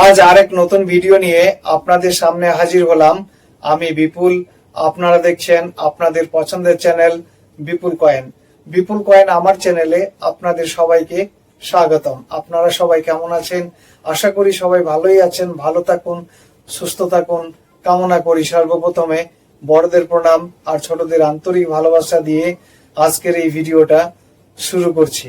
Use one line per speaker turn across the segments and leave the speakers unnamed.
আজ আরেক নতুন ভিডিও নিয়ে আপনাদের সামনে হাজির হলাম। আমি বিপুল। আপনারা দেখছেন আপনাদের পছন্দের চ্যানেল বিপুল কয়েন। বিপুল কয়েন আমার চ্যানেলে আপনাদের সবাইকে স্বাগতম। আপনারা সবাই কেমন আছেন? আশা করি সবাই ভালোই আছেন। ভালো থাকুন, সুস্থ থাকুন কামনা করি। সর্বপ্রথমে বড়দের প্রণাম আর ছোটদের আন্তরিক ভালোবাসা দিয়ে আজকের এই ভিডিওটা শুরু করছি।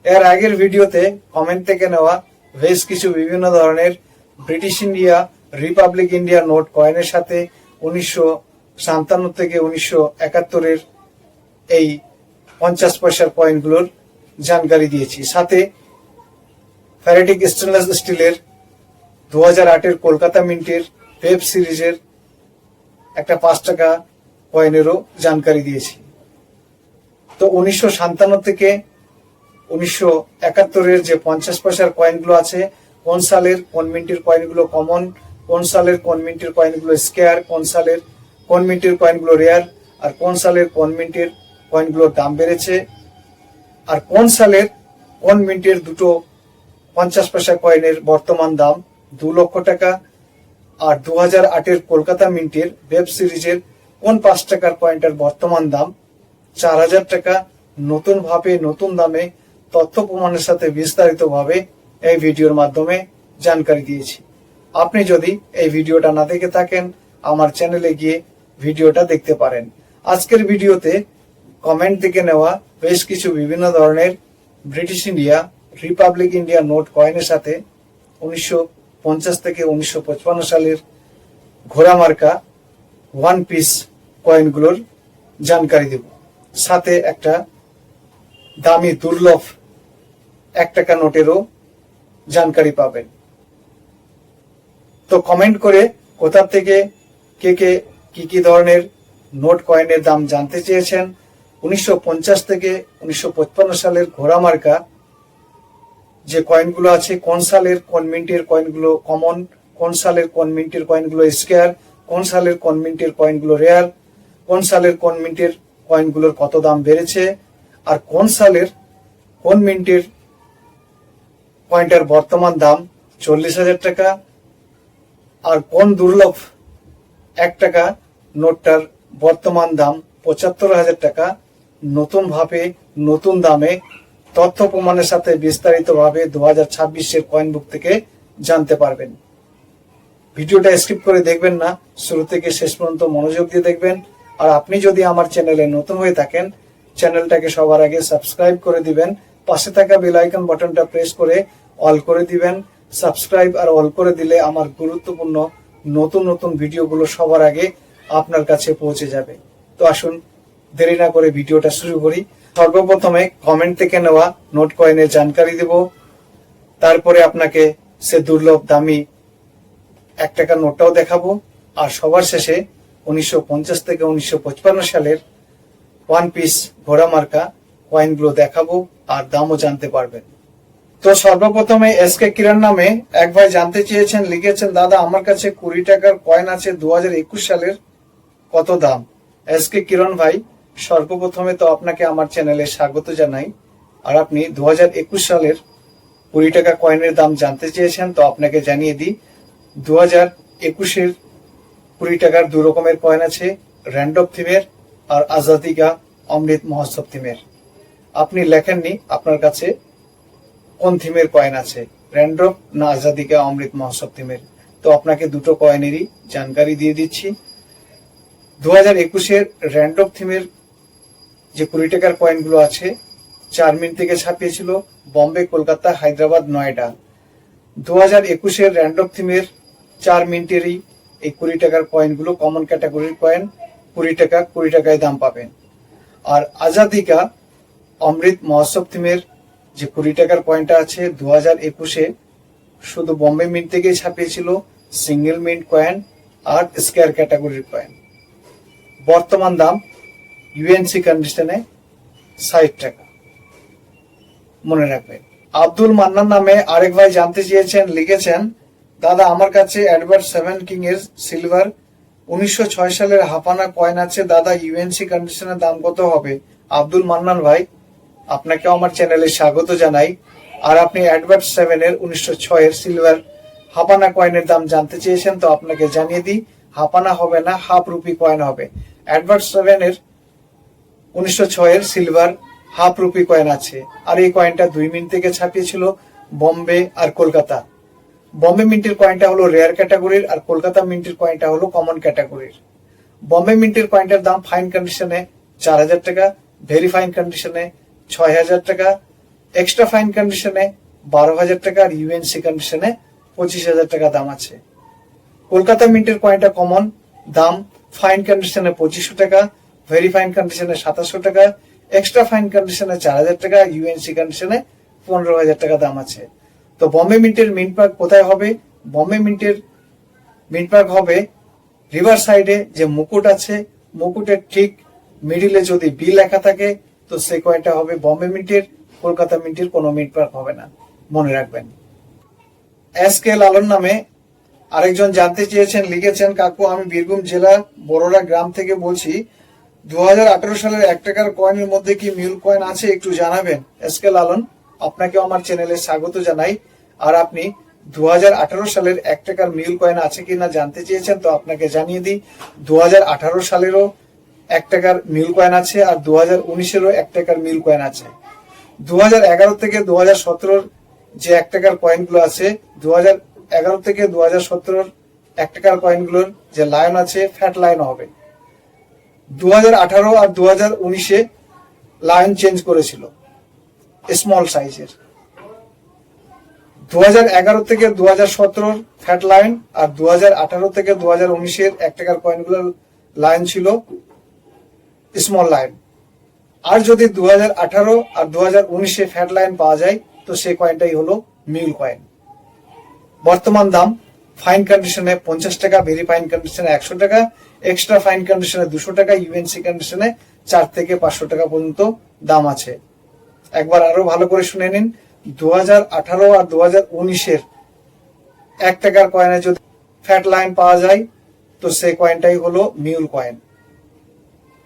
এর আগের ভিডিওতে কমেন্ট থেকে নেওয়া বেশ কিছু বিভিন্ন ধরনের British India, Republic India note কয়েনের সাথে 1957 থেকে 1971 এই 50 পয়সার কয়েনগুলোর জানকারি দিয়েছি। সাথে ফ্যারেটিক স্টেনলেস স্টিলের 2008 কলকাতা মিন্টের ওয়েব সিরিজের একটা 5 টাকা কয়েনেরও জানকারি দিয়েছি। তো 1957 থেকে 1971 যে 50 পয়সার কয়েনগুলো আছে, কোন সালের কোন মিন্টের কয়েনগুলো কমন, কোন সালের কোন মিন্টের কয়েনগুলো স্কেয়ার, কোন সালের কোন মিন্টের কয়েনগুলো রেয়ার, আর কোন সালের কোন মিন্টের কয়েনগুলোর দাম বেড়েছে, আর কোন সালের কোন মিন্টের দুটো 50 পয়সা কয়েনের বর্তমান দাম 2 লক্ষ টাকা, আর 2008 কলকাতা মিন্টের ওয়েব সিরিজের কোন 5 টাকার কয়েনটার বর্তমান দাম 4000 টাকা। নতুন ভাবে নতুন দামে তথ্য প্রমাণের সাথে বিস্তারিতভাবে এই ভিডিওর মাধ্যমে জানকারি দিয়েছি। আপনি যদি এই ভিডিওটা না দেখে থাকেন, আমার চ্যানেলে গিয়ে ভিডিওটা দেখতে পারেন। আজকের ভিডিওতে কমেন্ট থেকে নেওয়া বেশ কিছু বিভিন্ন ধরনের British India, Republic India note কয়েনের সাথে 1950 থেকে 1955 সালের ঘোড়া মার্কা ওয়ান পিস কয়েনগুলোর জানকারি দেব। সাথে একটা দামি দুর্লভ 1 টাকা নোটেরও জানকারি পাবেন। তো কমেন্ট করে কোথা থেকে কে কে কি ধরনের নোট কয়েনের দাম জানতে চেয়েছেন। 1950 থেকে 1955 সালের ঘোড়া মার্কা যে কয়েনগুলো আছে, কোন সালের কোন মিন্টের কয়েনগুলো কমন, কোন সালের কোন মিন্টের কয়েনগুলো স্কেয়ার, কোন সালের কোন মিন্টের কয়েনগুলো রেয়ার, কোন সালের কোন মিন্টের কয়েনগুলোর কত দাম বেড়েছে, আর কোন সালের কোন মিন্টের কয়েনটার বর্তমান দাম 40,000 টাকা, আর কোন দুর্লভ 1 টাকা নোটটার বর্তমান দাম 75,000 টাকা। নতুন ভাবে নতুন দামে তথ্য প্রমাণের সাথে বিস্তারিতভাবে 2026 কয়েন বুক থেকে জানতে পারবেন। ভিডিওটা স্কিপ করে দেখবেন না, শুরু থেকে শেষ পর্যন্ত মনোযোগ দিয়ে দেখবেন। আর আপনি যদি আমার চ্যানেলে নতুন হয়ে থাকেন, চ্যানেলটাকে সবার আগে সাবস্ক্রাইব করে দিবেন। পাশে থাকা বেল আইকন বাটনটা প্রেস করে অল করে দিবেন। সাবস্ক্রাইব আর অল করে দিলে আমার গুরুত্বপূর্ণ নতুন নতুন ভিডিওগুলো সবার আগে আপনার কাছে পৌঁছে যাবে। তো আসুন দেরি না করে ভিডিওটা শুরু করি। সর্বপ্রথমে কমেন্ট থেকে নেওয়া নোট কয়েনের জানকারি দেব, তারপরে আপনাকে সে দুর্লভ দামি 1 টাকা নোটটাও দেখাবো, আর সবার শেষে 1950 থেকে 1955 সালের ওয়ান পিস ঘোড়া মার্কা কয়েনগুলো দেখাবো আর দামও জানতে পারবেন। তো সর্বপ্রথমে এসকে কিরণ নামে এক ভাই জানতে চেয়েছেন, লিখেছেন, দাদা আমার কাছে 20 টাকার কয়েন আছে, 2021 সালের কত দাম? এসকে কিরণ ভাই, সর্বপ্রথমে তো আপনাকে আমার চ্যানেলে স্বাগত জানাই। আর আপনি 2021 সালের 20 টাকা কয়েনের দাম জানতে চেয়েছেন, তো আপনাকে জানিয়ে দিই 2021-এর 20 টাকার 2 রকমের কয়েন আছে, র্যান্ডম থিমের আর আজাদি কা অমৃত মহোৎসব থিমের। আপনি লেখেননি আপনার কাছে কোন থিমের কয়েন আছে, র্যান্ডম না আজাদি কা অমৃত মহোৎসব থিমের। তো আপনাকে দুটো কয়েনেরই জানকারি দিয়ে দিচ্ছি। 2021-এর র্যান্ডম থিমের যে 20 টাকার কয়েনগুলো আছে, 4 মিনিট থেকে ছাপিয়েছিল বম্বে, কলকাতা, হায়দ্রাবাদ, নয়ডা। 2021-এর র্যান্ডম থিমের 4 মিনিটেরই এই 20 টাকার কয়েনগুলো কমন ক্যাটাগরির কয়েন, 20 টাকা 20 টাকায় দাম পাবেন। আর আজাদি কা অমৃত মহোৎসব থিমের যে 20 টাকার কয়েনটা আছে, 2021-এ শুধু বম্বে মিন্ট থেকেই ছাপিয়েছিল সিঙ্গেল মিন্ট কয়েন আর স্কয়ার ক্যাটাগরির কয়েন। বর্তমান দাম ইউএনসি কন্ডিশনে 60 টাকা, মনে রাখবেন। আব্দুল মান্নান নামে আরেক ভাই জানতে চেয়েছেন, লিখেছেন, দাদা আমার কাছে অ্যাডভার্ট 7 কিং এর সিলভার 1906 সালের হাফানা কয়েন আছে, দাদা ইউএনসি কন্ডিশনের দাম কত হবে? আব্দুল মান্নান ভাই, আপনাকে আমার চ্যানেলে স্বাগত জানাই। আর আপনি অ্যাডভার্ট 7 এর 1906 এর সিলভার হাফানা কয়েনের দাম জানতে চেয়েছেন, তো আপনাকে জানিয়ে দিই হাফানা হবে না, হাফ রুপি কয়েন হবে। অ্যাডভার্ট 7 এর 1906 এর সিলভার হাফ রুপি কয়েন আছে, আর এই কয়েনটা 2 মিনিট থেকে ছাপিয়েছিল বম্বে আর কলকাতা। বম্বে মিন্টের কয়েনটা হলো রেয়ার ক্যাটাগরির, আর কলকাতা মিন্টের কয়েনটা হলো কমন ক্যাটাগরির। বম্বে মিন্টের কয়েনটার দাম ফাইন কন্ডিশনে 4000 টাকা, ভেরি ফাইন কন্ডিশনে 6000 টাকা, এক্সট্রা ফাইন কন্ডিশনে 12000 টাকা, আর ইউএনসি কন্ডিশনে 25000 টাকা দাম আছে। কলকাতা মিন্টের কয়েনটা কমন, দাম ফাইন কন্ডিশনে 2500 টাকা, ভেরি ফাইন কন্ডিশনে 2700 টাকা, এক্সট্রা ফাইন কন্ডিশনে 4000 টাকা, ইউএনসি কন্ডিশনে 15000 টাকা দাম আছে। তো বম্বে মিন্টের মিন্ট পার্ক কোথায় হবে? বম্বে মিন্টের মিন্ট পার্ক হবে রিভার সাইডে যে মুকুট আছে, মুকুটের ঠিক মিডিলে যদি বি লেখা থাকে তো সেই কয়েনটা হবে বম্বে মিন্টের। কলকাতা মিন্টের কোনো মিন্ট পার্ক হবে না, মনে রাখবেন। এস কে লালন নামে আরেকজন জানতে চেয়েছেন, লিখেছেন, কাকু আমি বীরভূম জেলা বড়রা গ্রাম থেকে বলছি, 2018 সালের 1 টাকার কয়েনের মধ্যে কি মিউল কয়েন আছে, একটু জানাবেন। এস কে লালন, আপনাকে আমার চ্যানেলে স্বাগত জানাই। আর আপনি 2018 সালের 1 টাকার মিউল কয়েন আছে কিনা জানতে চেয়েছেন, তো আপনাকে জানিয়ে দিই 2018 সালেরও 1 টাকার মিউল কয়েন আছে, আর 2019-এরও 1 টাকার মিউল কয়েন আছে। 2011 থেকে 2017 যে 1 টাকার কয়েনগুলো আছে, 2011 থেকে 2017 1 টাকার কয়েনগুলোর যে লায়ন আছে ফ্যাট লায়ন হবে। 2018 আর 2019-এ লায়ন চেঞ্জ করেছিল স্মল সাইজের। 2011 থেকে 2017 ফ্যাট লায়ন, আর 2018 থেকে 2019-এর 1 টাকার কয়েনগুলোর লায়ন ছিল স্মল লায়ন। আর যদি 2018 আর 2019-এ ফ্যাট লায়ন পাওয়া যায় তো সেই কয়েনটাই হলো মিউল কয়েন। বর্তমান দাম ফাইন কন্ডিশনে 50 টাকা, ভেরি ফাইন কন্ডিশনে 100 টাকা, এক্সট্রা ফাইন কন্ডিশনে 200 টাকা, ইউএনসি কন্ডিশনে 4 থেকে 500 টাকা পর্যন্ত দাম আছে। একবার আরো ভালো করে শুনে নিন, 2018 আর 2019-এর 1 টাকার কয়েনে যদি ফ্যাট লাইন পাওয়া যায় তো সেই কয়েনটাই হলো মিউল কয়েন,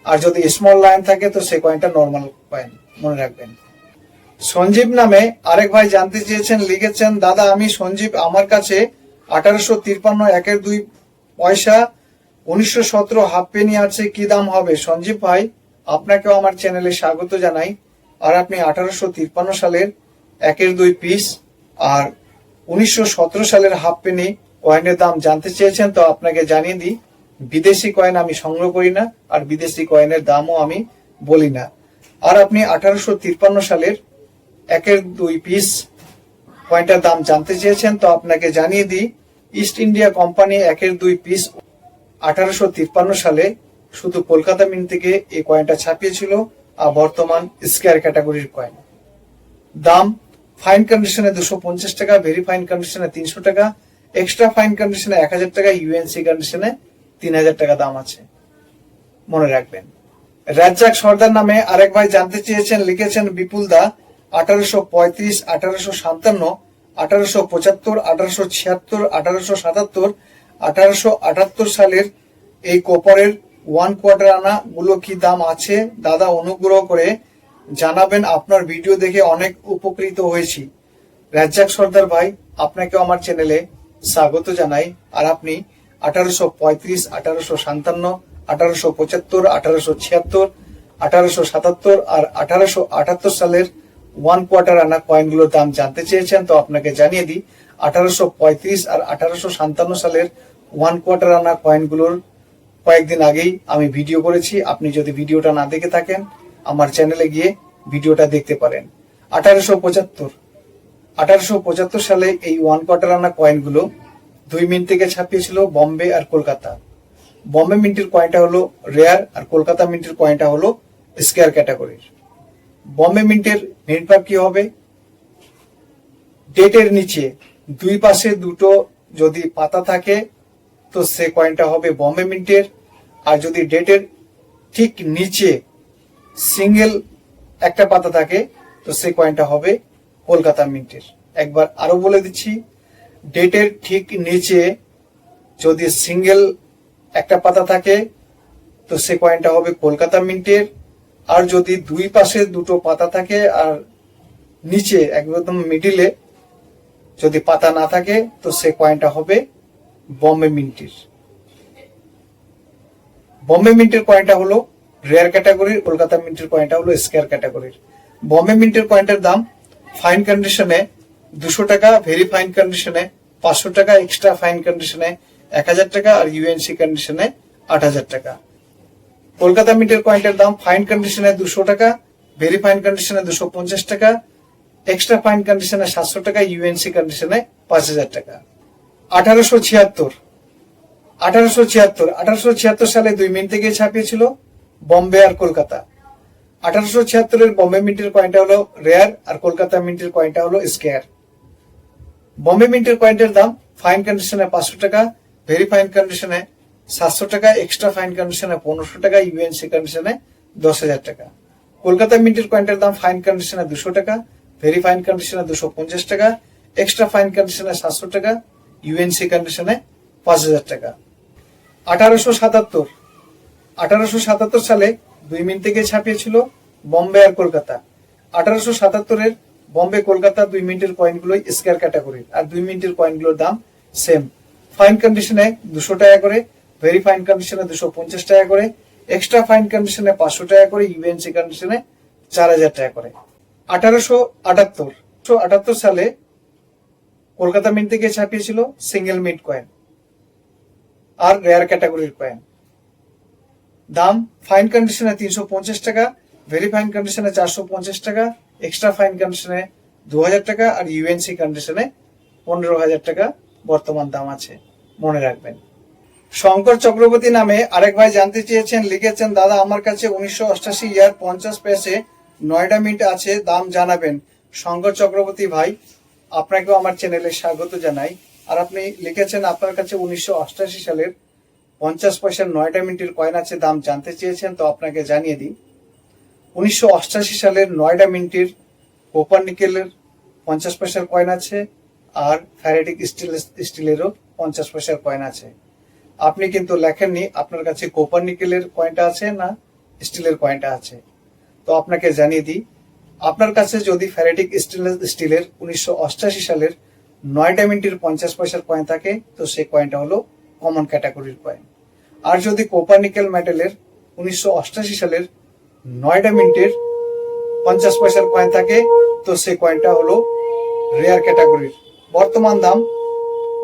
আর যদি স্মল লাইন থাকে তো সেই কয়েনটা নর্মাল কয়েন, মনে রাখবেন। সঞ্জীব নামে আরেক ভাই জানতে চেয়েছেন, লিখেছেন, দাদা আমি সঞ্জীব, আমার কাছে 1853 1 2 পয়সা 1917 হাফ পেনি আছে, কি দাম হবে? সঞ্জীব ভাই, আপনাকেও আমার চ্যানেলে স্বাগত জানাই। আর আপনি 1853 সালের 1 2 পিস আর 1917 সালের হাফ পেনি কয়েনের দাম জানতে চেয়েছেন, তো আপনাকে জানিয়ে দিই বিদেশি কয়েন আমি সংগ্রহ করি না, আর বিদেশি কয়েনের দামও আমি বলি না। আর আপনি 1853 সালের 1 2 পিস কয়েনটার দাম জানতে চেয়েছেন, তো আপনাকে জানিয়ে দিই ইস্ট ইন্ডিয়া কোম্পানি 1 2 পিস 1853 সালে শুধু কলকাতা মিন্ট থেকে এই কয়েনটা ছাপিয়েছিল, আর বর্তমান স্কয়ার ক্যাটাগরির কয়েন। দাম ফাইন কন্ডিশনে 250 টাকা, ভেরি ফাইন কন্ডিশনে 300 টাকা, এক্সট্রা ফাইন কন্ডিশনে 1000 টাকা, ইউএনসি কন্ডিশনে 3000 টাকা দাম আছে, মনে রাখবেন। রাজ্জাক সর্দার নামে আরেক ভাই জানতে চেয়েছেন, লিখেছেন, বিপুল দা 1835 1857 1875 1876 1877 1878 সালের এই কপারের 1 কোয়ার্টার আনা গুলো কি দাম আছে দাদা, অনুগ্রহ করে জানাবেন, আপনার ভিডিও দেখে অনেক উপকৃত হয়েছি। রাজ্জাক সর্দার ভাই, আপনাকে আমার চ্যানেলে স্বাগত জানাই। আর আপনি 1835 1857 1875 1876 1877 আর 1878 সালের 1 কোয়ার্টার আনা কয়েনগুলোর দাম জানতে চেয়েছেন, তো আপনাকে জানিয়ে দিই 1835 আর 1857 সালের 1 কোয়ার্টার আনা কয়েনগুলোর কয়েকদিন আগেই আমি ভিডিও করেছি। আপনি যদি ভিডিওটা না দেখে থাকেন আমার চ্যানেলে গিয়ে ভিডিওটা দেখতে পারেন। 1875 সালে এই 1 কোয়ার্টার আনা কয়েনগুলো 2 মিনিট থেকে ছাপিয়েছিল বম্বে আর কলকাতা। বম্বে মিন্টের কয়েনটা হলো রেয়ার, আর কলকাতা মিন্টের কয়েনটা হলো স্কয়ার ক্যাটাগরির। বম্বে মিন্টের মিন্ট পার্ক কি হবে? ডেটের নিচে 2 পাশে দুটো যদি পাতা থাকে তো সে কয়েনটা হবে বম্বে মিন্টের, আর যদি ডেটের ঠিক নিচে সিঙ্গেল একটা পাতা থাকে তো সে কয়েনটা হবে কলকাতা মিন্টের। একবার আরো বলে দিচ্ছি, ডেটের ঠিক নিচে যদি সিঙ্গেল একটা পাতা থাকে তো সে কয়েনটা হবে কলকাতা মিন্টের, আর যদি 2 পাশে দুটো পাতা থাকে আর নিচে একদম মিডিলে যদি পাতা না থাকে তো সে কয়েনটা হবে বম্বে মিন্টের। বম্বে মিন্টের কয়েনটা হলো রেয়ার ক্যাটাগরির, কলকাতা মিন্টের কয়েনটা হলো স্কয়ার ক্যাটাগরির। বম্বে মিন্টের কয়েনটার দাম ফাইন কন্ডিশনে 200 টাকা, ভেরি ফাইন কন্ডিশনে 500 টাকা, এক্সট্রা ফাইন কন্ডিশনে 1000 টাকা আর ইউএনসি কন্ডিশনে 8000 টাকা। কলকাতা মিন্টের কয়েনটার দাম ফাইন কন্ডিশনে 200 টাকা, ভেরি ফাইন কন্ডিশনে 250 টাকা, এক্সট্রা ফাইন কন্ডিশনে 700 টাকা, ইউএনসি কন্ডিশনে 5000 টাকা। 1876 সালে 2 মিন্ট থেকে ছাপিয়েছিল বম্বে আর কলকাতা। 1876 বম্বে মিন্টের কয়েনটা হলো রেয়ার আর কলকাতা মিন্টের কয়েনটা হলো স্কয়ার। বম্বে মিন্টের কয়েনটার দাম ফাইন কন্ডিশনে 500 টাকা, ভেরি ফাইন কন্ডিশনে 700 টাকা, এক্সট্রা ফাইন কন্ডিশনে 1500 টাকা, ইউএনসি কন্ডিশনে 10,000 টাকা। কলকাতা মিন্টের কয়েনটার দাম ফাইন কন্ডিশনে 200 টাকা, ভেরি ফাইন কন্ডিশনে 250 টাকা, এক্সট্রা ফাইন কন্ডিশনে 700 টাকা, ইউএনসি কন্ডিশনে 5000 টাকা। 1877 সালে 2 মিনিট থেকে ছাপিয়েছিল বম্বে আর কলকাতা। 1877 বম্বে কলকাতা 2 মিনিটের কয়েনগুলোই স্কয়ার ক্যাটাগরি আর 2 মিনিটের কয়েনগুলোর দাম সেম। ফাইন কন্ডিশনে 200 টাকা করে, ভেরি ফাইন কন্ডিশনে 250 টাকা করে, এক্সট্রা ফাইন কন্ডিশনে 500 টাকা করে, ইউএনসি কন্ডিশনে 4000 টাকা করে। 1878 সালে কলকাতা মিন্ট থেকে ছাপিয়েছিল সিঙ্গেল মিন্ট কয়েন আর রেয়ার ক্যাটাগরির কয়েন। দাম ফাইন কন্ডিশনে 350 টাকা, ভেরি ফাইন কন্ডিশনে 450 টাকা, এক্সট্রা ফাইন কন্ডিশনে 2000 টাকা আর ইউএনসি কন্ডিশনে 15,000 টাকা বর্তমান দাম আছে, মনে রাখবেন। শঙ্কর চক্রবর্তী নামে আরেক ভাই জানতে চেয়েছেন, লিখেছেন, দাদা আমার কাছে 1988 ইয়ার 50 পয়সে নয়ডা মিন্ট আছে, দাম জানাবেন। শঙ্কর চক্রবর্তী ভাই, আপনাকেও আমার চ্যানেলে স্বাগত জানাই। আর আপনি লিখেছেন আপনার কাছে 1988 সালের 50 পয়সার নয়ডা মিন্টের কয়েন আছে, দাম জানতে চেয়েছেন। তো আপনাকে জানিয়ে দিই, 1988 সালের নয়ডা মিন্টের কোপার নিকেলের 50 পয়সার কয়েন আছে আর ফ্যারাডিক স্টিলেরও 50 পয়সার কয়েন আছে। আপনি কিন্তু লেখেননি আপনার কাছে কোপার নিকেলের কয়েনটা আছে না স্টিলের কয়েনটা আছে। তো আপনাকে জানিয়ে দিই, আপনার কাছে যদি ফ্যারাডিক স্টিলের 1988 সালের নয়ডা মিন্টের 50 পয়সার কয়েন থাকে তো সেই কয়েনটা হলো কমন ক্যাটাগরির কয়েন। আর যদি কোপার নিকেল মেটালের 1988 সালের নয়ডা মিন্টের 50 পয়সার কয়েন থাকে তো সেই কয়েনটা হলো রেয়ার ক্যাটাগরির। বর্তমান দাম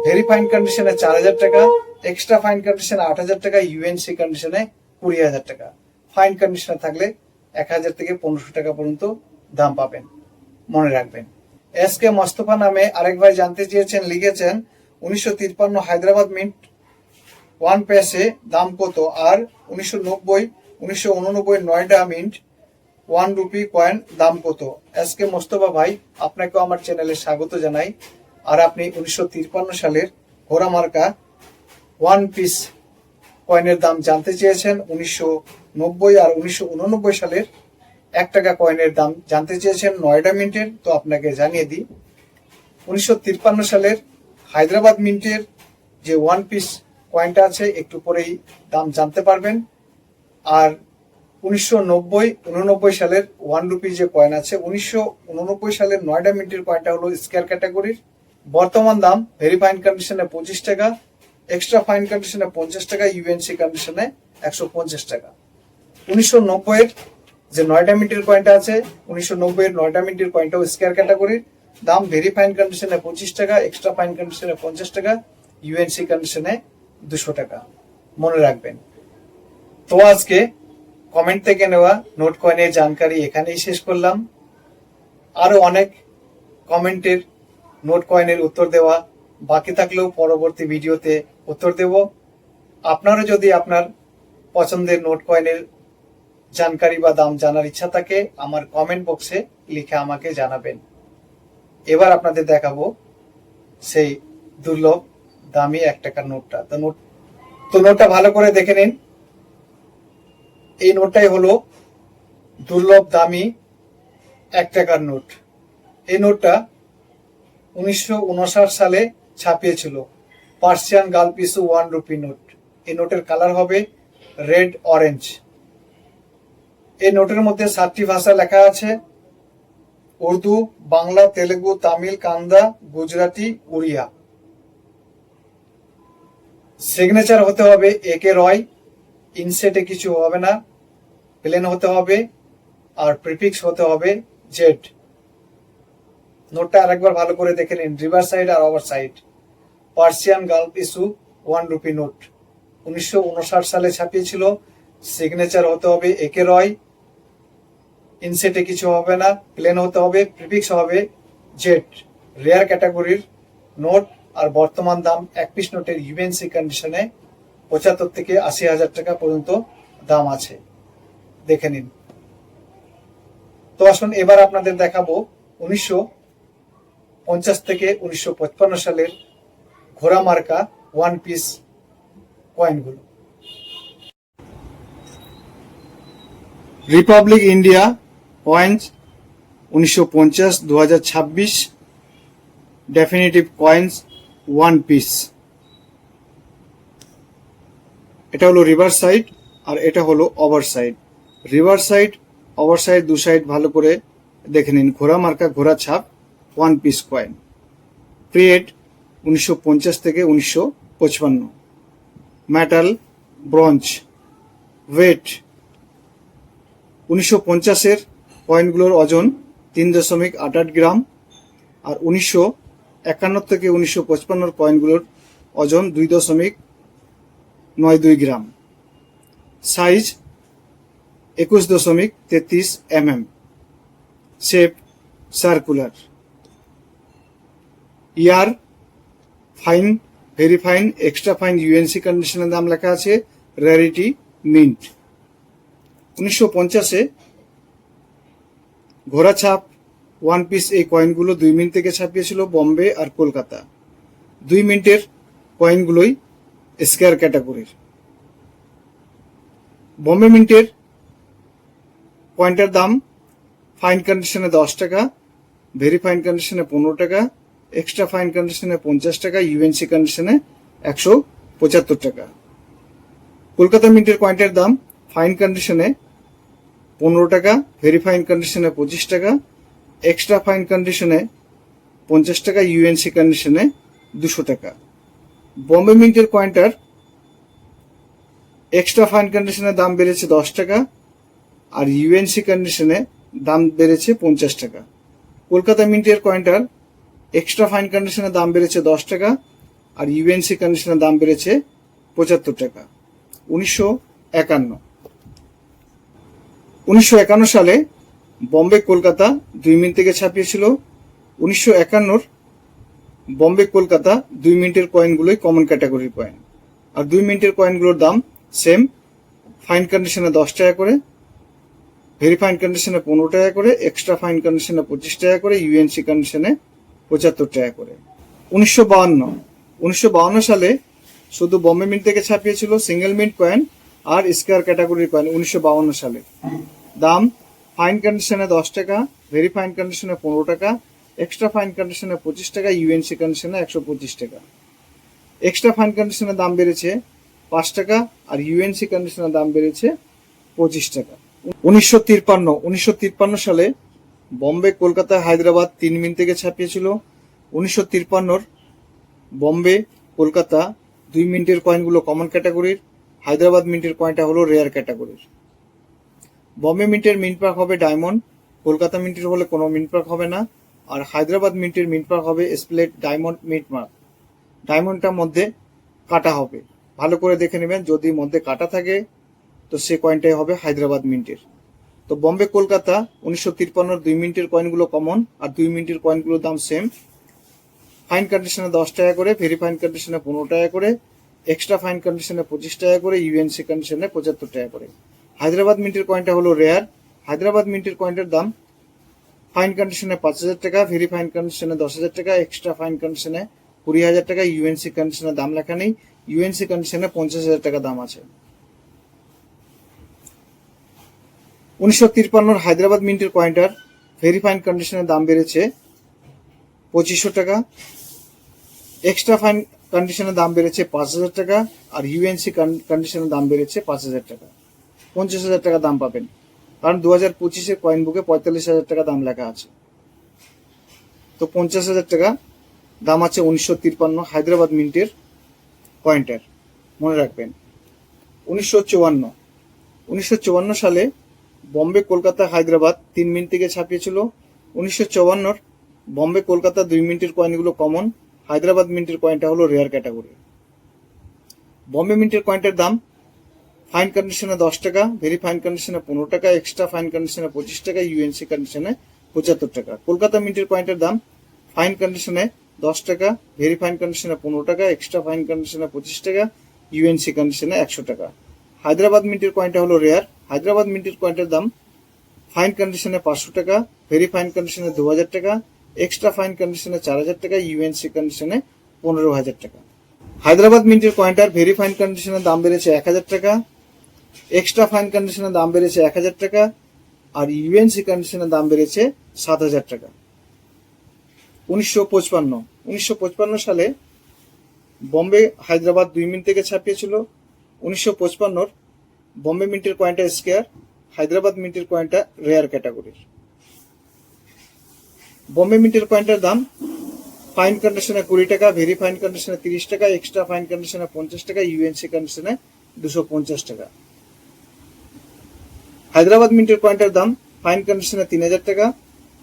ভেরি ফাইন কন্ডিশনে 4000 টাকা, এক্সট্রা ফাইন কন্ডিশনে 8000 টাকা, ইউএনসি কন্ডিশনে 20,000 টাকা। ফাইন কন্ডিশনে থাকলে 1000 থেকে 1500 টাকা পর্যন্ত দাম পাবেন, মনে রাখবেন। এস কে মোস্তফা নামে আরেক ভাই জানতে চেয়েছেন, লিখেছেন 1953 হায়দ্রাবাদ মিন্ট 1 পয়সে দাম কত, আর 1989 নয়ডা মিন্ট 1 রুপি কয়েন দাম কত। এস কে মোস্তফা ভাই, আপনাকেও আমার চ্যানেলে স্বাগত জানাই। আর আপনি 1953 সালের ঘোড়া মার্কা 1 পিস কয়েনের দাম জানতে চেয়েছেন। 1990 আর 1989 সালের 1 টাকা কয়েনের দাম জানতে চেয়েছেন নয়ডা মিন্টের। তো আপনাকে জানিয়ে দিই, 1953 সালের হায়দ্রাবাদ মিন্টের যে 1 পিস কয়েনটা আছে একটু পরেই দাম জানতে পারবেন। আর 1990-89 সালের 1 রুপি যে কয়েন আছে, 1989 সালের নয়ডা মিন্টের কয়েনটা হলো স্কয়ার ক্যাটাগরির। বর্তমান দাম ভেরি ফাইন কন্ডিশনে 25 টাকা, এক্সট্রা ফাইন কন্ডিশনে 50 টাকা, ইউএনসি কন্ডিশনে 150 টাকা। 1990 যে নয়ডা মিন্টের কয়েনটা আছে, 1990 নয়ডা মিন্টের কয়েনটাও স্কয়ার ক্যাটাগরির। দাম ভেরি ফাইন কন্ডিশনে 25 টাকা, এক্সট্রা ফাইন কন্ডিশনে 50 টাকা, ইউএনসি কন্ডিশনে 200 টাকা, মনে রাখবেন। তো আজকে কমেন্ট থেকে নেওয়া নোট কয়েনের জানকারি এখানেই শেষ করলাম। আরো অনেক কমেন্টের নোট কয়েনের উত্তর দেওয়া বাকি থাকলেও পরবর্তী ভিডিওতে উত্তর দেব। আপনারা যদি আপনার পছন্দের নোট কয়েনের জানকারি বা দাম জানার ইচ্ছা থাকে আমার কমেন্ট বক্সে লিখে আমাকে জানাবেন। এবার আপনাদের দেখাবো সেই দুর্লভ দামি 1 টাকার নোটটা। তো নোটটা ভালো করে দেখে নিন। এই নোটটাই হলো দুর্লভ দামি 1 টাকার নোট। এই নোটটা 1959 সালে ছাপিয়েছিল। Persian Gulf issue 1 rupee note. এই নোটের কালার হবে রেড অরেঞ্জ। এই নোটের মধ্যে 7টি ভাষা লেখা আছে। উর্দু, বাংলা, তেলেগু, তামিল, কান্নড়া, গুজরাটি, উড়িয়া। সিগনেচার হতে হবে একে রয়, ইনসেটে কিছু হবে না, প্লেন হতে হবে, আর প্রিফিক্স হতে হবে জেড। নোটটা আরেকবার ভালো করে দেখে নিন, রিভার সাইড আর ওভার side. Persian Gulf issue 1 rupee note 1959 সালে ছাপিয়েছিল। সিগনেচার হতে হবে একে রয়, ইনসেটে কিছু হবে না, প্লেন হতে হবে, প্রিফিক্স হবে জেড। রেয়ার ক্যাটাগরির নোট, আর বর্তমান দাম এক পিস নোটের ইউএনসি কন্ডিশনে 75 থেকে 80,000 টাকা পর্যন্ত দাম আছে, দেখে নিন। তো আসুন এবার আপনাদের দেখাবো 1950 থেকে 1955 সালের ঘোড়া মার্কা 1 পিস কয়েনগুলো। Republic India coins 1950, 2026 definitive coins 1 pice. এটা হলো রিভার সাইড আর এটা হলো ওভার সাইড। রিভার সাইড ওভার সাইড দু সাইড ভালো করে দেখে নিন। ঘোড়া মার্কা, ঘোড়া ছাপ, 1 পিস কয়েন। পিরিয়ড 1950 থেকে 1955। Metal bronze. ওয়েট 1950-এর কয়েনগুলোর ওজন 3.88 গ্রাম, আর 1951 থেকে 1955 কয়েনগুলোর ওজন 2.92 gram. Size 21.33 mm। Shape circular. ইয়ার fine, very fine, extra fine, UNC কন্ডিশনের দাম লেখা আছে। Rarity mint. 1950-এ ঘোড়া ছাপ 1 পিস এই কয়েনগুলো 2 মিনিট থেকে ছাপিয়েছিল বম্বে আর কলকাতা। 2 মিনিটের কয়েনগুলোই স্কয়ার ক্যাটাগরির। বম্বে মিন্টের কয়েনটার দাম ফাইন কন্ডিশনে 10 টাকা, ভেরি ফাইন কন্ডিশনে 15 টাকা, এক্সট্রা ফাইন কন্ডিশনে 50 টাকা, ইউএনসি কন্ডিশনে 175 টাকা। কলকাতা মিন্টের কয়েনটার দাম ফাইন কন্ডিশনে 15 টাকা, ভেরি ফাইন কন্ডিশনে 25 টাকা, এক্সট্রা ফাইন কন্ডিশনে 50 টাকা, ইউএনসি কন্ডিশনে 200 টাকা। বম্বে মিন্টের কয়েনটার এক্সট্রা ফাইন কন্ডিশনে দাম বেড়েছে 10 টাকা, আর ইউএনসি কন্ডিশনে দাম বেড়েছে 50 টাকা। কলকাতা মিন্টের কয়েনটার এক্সট্রা ফাইন কন্ডিশনে দাম বেড়েছে 10 টাকা, আর ইউএনসি কন্ডিশনে দাম বেড়েছে 75 টাকা। 1951 সালে বম্বে কলকাতা 2 মিনিট থেকে ছাপিয়েছিল। 1951 বম্বে কলকাতা 2 মিনিটের কয়েনগুলোই কমন ক্যাটাগরির কয়েন, আর 2 মিনিটের কয়েনগুলোর দাম সেম। ফাইন কন্ডিশনে 10 টাকা করে, ভেরি ফাইন কন্ডিশনে 15 টাকা করে, এক্সট্রা ফাইন কন্ডিশনে 25 টাকা করে, ইউএনসি কন্ডিশনে 75 টাকা করে। 1952 সালে শুধু বম্বে মিন্ট থেকে ছাপিয়েছিল সিঙ্গেল মিন্ট কয়েন আর স্কয়ার ক্যাটাগরির কয়েন। 1952 সালে দাম ফাইন কন্ডিশনে 10 টাকা, ভেরি ফাইন কন্ডিশনে 15 টাকা, এক্সট্রা ফাইন কন্ডিশনে 25 টাকা, ইউএনসি কন্ডিশনে 125 টাকা। এক্সট্রা ফাইন কন্ডিশনের দাম বেড়েছে 5 টাকা, আর ইউএনসি কন্ডিশনের দাম বেড়েছে 25 টাকা। 1953 সালে বম্বে কলকাতা হায়দ্রাবাদ 3 মিনিট থেকে ছাপিয়েছিল। 1953 বম্বে কলকাতা 2 মিনিটের কয়েনগুলো কমন ক্যাটাগরির, হায়দ্রাবাদ মিন্টের কয়েনটা হলো রেয়ার ক্যাটাগরির। বম্বে মিন্টের মিন্ট পার্ক হবে ডায়মন্ড, কলকাতা মিন্টের হলে কোনো মিন্ট পার্ক হবে না, আর হায়দ্রাবাদ মিন্টের মিন্ট পার্ক হবে স্প্লেট ডায়মন্ড মিন্ট মার্ক। ডায়মন্ডটার মধ্যে কাটা হবে, ভালো করে দেখে নেবেন। যদি মধ্যে কাটা থাকে তো সে কয়েনটাই হবে হায়দ্রাবাদ মিন্টের। তো বম্বে কলকাতা 1953 2 মিনিটের কয়েনগুলো কমন, আর 2 মিনিটের কয়েনগুলোর দাম সেম। ফাইন কন্ডিশনে 10 টাকা করে, ভেরি ফাইন কন্ডিশনে 15 টাকা করে, এক্সট্রা ফাইন কন্ডিশনে 25 টাকা করে, ইউএনসি কন্ডিশনে 75 টাকা করে। হায়দ্রাবাদ মিন্টের কয়েনটা হলো রেয়ার। হায়দ্রাবাদ মিন্টের কয়েনটার দাম ফাইন কন্ডিশনে 5,000 টাকা, ভেরি ফাইন কন্ডিশনে 10,000 টাকা, এক্সট্রা ফাইন কন্ডিশনে 20,000 টাকা, ইউএনসি কন্ডিশনে দাম লেখা নেই, ইউএনসি কন্ডিশনে 50,000 টাকা দাম আছে। 1953 হায়দ্রাবাদ মিন্টের কয়েনটার ভেরি ফাইন কন্ডিশনের দাম বেড়েছে 2500 টাকা, এক্সট্রা ফাইন কন্ডিশনের দাম বেড়েছে 5,000 টাকা, আর ইউএনসি কন্ডিশনের দাম বেড়েছে 5,000 টাকা। 50,000 টাকা দাম পাবেন, কারণ 2025-এর কয়েন বুকে 45,000 টাকা দাম লেখা আছে। তো 50,000 টাকা দাম আছে 1953 হায়দ্রাবাদ মিন্টের কয়েনটার, মনে রাখবেন। 1954 সালে বম্বে কলকাতা হায়দ্রাবাদ 3 মিনিট থেকে ছাপিয়েছিল। 1954 বম্বে কলকাতা 2 মিনিটের কয়েনগুলো কমন, হায়দ্রাবাদ মিন্টের কয়েনটা হলো রেয়ার ক্যাটাগরি। বম্বে মিন্টের কয়েনটার দাম ফাইন কন্ডিশনে 10 টাকা, ভেরি ফাইন কন্ডিশনে 15 টাকা, এক্সট্রা ফাইন কন্ডিশনে 25 টাকা, ইউএনসি কন্ডিশনে 75 টাকা। কলকাতা মিন্টের কয়েনটার দাম ফাইন কন্ডিশনে 10 টাকা, ভেরি ফাইন কন্ডিশনে 15 টাকা, এক্সট্রা ফাইন কন্ডিশনে 25 টাকা, ইউএনসি কন্ডিশনে 100 টাকা। হায়দ্রাবাদ মিন্টের কয়েনটা হলো রেয়ার। হায়দ্রাবাদ মিন্টের কয়েনটার দাম ফাইন কন্ডিশনে 500 টাকা, ভেরি ফাইন কন্ডিশনে 2000 টাকা, এক্সট্রা ফাইন কন্ডিশনে 4000 টাকা, ইউএনসি কন্ডিশনে 15,000 টাকা। হায়দ্রাবাদ মিন্টের কয়েনটার ভেরি ফাইন কন্ডিশনের দাম বেড়েছে 1000 টাকা, এক্সট্রা ফাইন কন্ডিশনের দাম বেড়েছে 1000 টাকা, আর ইউএনসি কন্ডিশনের দাম বেড়েছে 7000 টাকা। 1955 সালে বম্বে হায়দ্রাবাদ 2 মিনিট থেকে ছাপিয়েছিল। 1955 বম্বে মিন্টের কয়েনটা স্কেয়ার, হায়দ্রাবাদ মিন্টের কয়েনটা রেয়ার ক্যাটাগরির। বম্বে মিন্টের কয়েনটার দাম ফাইন কন্ডিশনে 20 টাকা, ভেরি ফাইন কন্ডিশনে 30 টাকা, এক্সট্রা ফাইন কন্ডিশনে 50 টাকা, ইউএনসি কন্ডিশনে 250 টাকা। হায়দ্রাবাদ মিন্টের কয়েনটার দাম ফাইন কন্ডিশনে 3000 টাকা,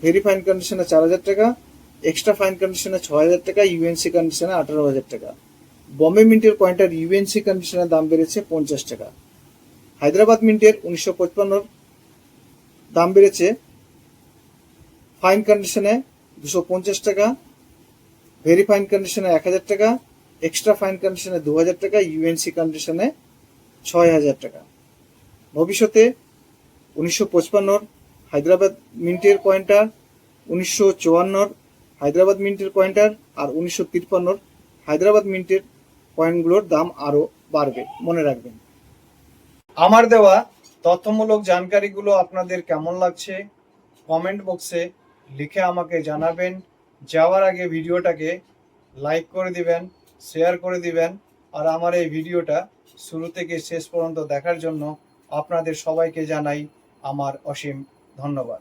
ভেরি ফাইন কন্ডিশনে 4000 টাকা, এক্সট্রা ফাইন কন্ডিশনে 6000 টাকা, ইউএনসি কন্ডিশনে 18,000 টাকা। বম্বে মিন্টের কয়েনটার ইউএনসি কন্ডিশনের দাম বেড়েছে 50 টাকা। হায়দ্রাবাদ মিন্টের 1955 দাম বেড়েছে ফাইন কন্ডিশনে 250 টাকা, ভেরি ফাইন কন্ডিশনে 1000 টাকা, এক্সট্রা ফাইন কন্ডিশনে 2000 টাকা, ইউএনসি কন্ডিশনে 6000 টাকা। ভবিষ্যতে 1955 হায়দ্রাবাদ মিন্টের কয়েনটার, 1954 হায়দ্রাবাদ মিন্টের কয়েনটার আর 1953 হায়দ্রাবাদ মিন্টের কয়েনগুলোর দাম আরো বাড়বে, মনে রাখবেন। আমার দেওয়া তথ্যমূলক জানকারিগুলো আপনাদের কেমন লাগছে কমেন্ট বক্সে লিখে আমাকে জানাবেন। যাওয়ার আগে ভিডিওটাকে লাইক করে দিবেন, শেয়ার করে দিবেন, আর আমার এই ভিডিওটা শুরু থেকে শেষ পর্যন্ত দেখার জন্য আপনাদের সবাইকে জানাই আমার অসীম ধন্যবাদ।